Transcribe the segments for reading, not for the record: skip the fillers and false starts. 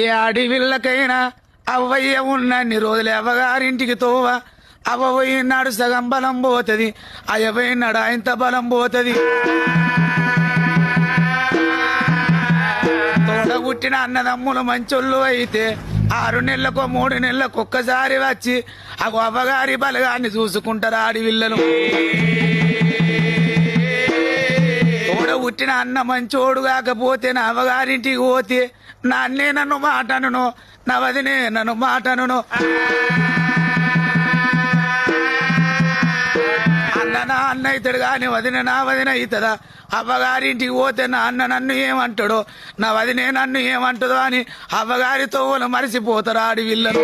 ఏ అడవిళ్ళకైనా అవ్వయ్య ఉన్నన్ని రోజులు అవ్వగారింటికి తోవ అవ్వ పోయినాడు సగం బలం పోతుంది అయ్య పోయినాడు ఆయనత బలం పోతుంది తోడగుట్టిన అన్నదమ్ములు మంచోళ్ళు అయితే 6 నెలలకో 3 నెలలకు ఒక్కసారి వచ్చి అగో అవ్వగారి బలగాన్ని చూసుకుంటారు ఆడివిల్లలు తోడగుట్టిన అన్న మంచోడు కాకపోతే నా అవ్వగారింటికి పోతే నా అన్నే నన్ను మాటను నా వదినే నన్ను మాటను అన్న నా అన్న అవుతాడు కానీ వదిన నా వదిన అవుతుందా అవ్వగారింటికి పోతే నా అన్న నన్ను ఏమంటాడో నా వదినే నన్ను ఏమంటుందో అని అవ్వగారితో మరిసిపోతారు ఆడివిల్లలు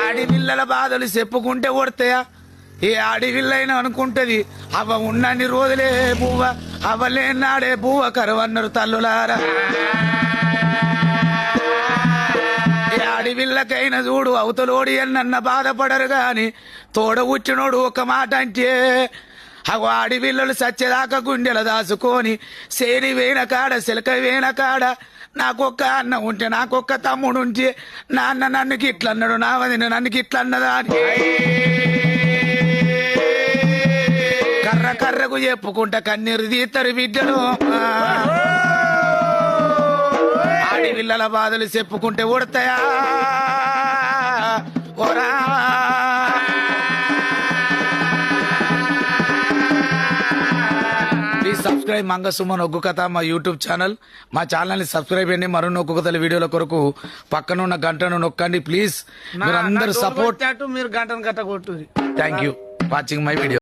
ఆడివిల్లల బాధలు చెప్పుకుంటే కొడతాయా ఏ ఆడివిల్లైనా అనుకుంటది అవ్వ ఉన్నన్ని రోజులే పువ్వ అవ్వలేనాడే పువ్వ కరువన్నారు తల్లులారా ఏ ఆడివిల్లకైనా చూడు అవతలోడి నన్న బాధపడరు గాని తోడ ఉచ్చినోడు ఒక మాట అంటే అగో ఆడివిల్లలు సచ్చేదాకా గుండెల దాచుకొని సేని వేన కాడ సిలక వేన కాడ నాకొక్క అన్న ఉంటే నాకొక్క తమ్ముడు ఉంటే నా అన్న నన్ను గిట్లన్నాడు నా వదిన నన్ను గిట్లన్నదా అని కర్ర కర్రకు చెప్పుకుంటా కన్నీరు తీస్తారు బిడ్డలు ఆడివిల్లల బాధలు చెప్పుకుంటే ఉడతాయా ఓరా ప్లీజ్ సబ్స్క్రైబ్ మంగసుమన్ ఒగ్గు కథ మా యూట్యూబ్ ఛానల్ మా ఛానల్ ని సబ్స్క్రైబ్ చేయండి మరొన్ని ఒగ్గు కథల వీడియోల కొరకు పక్కనున్న గంటను నొక్కండి ప్లీజ్ మీరు అందరు సపోర్ట్ మీరు గంటను గట్ట కొట్టు thank you watching my video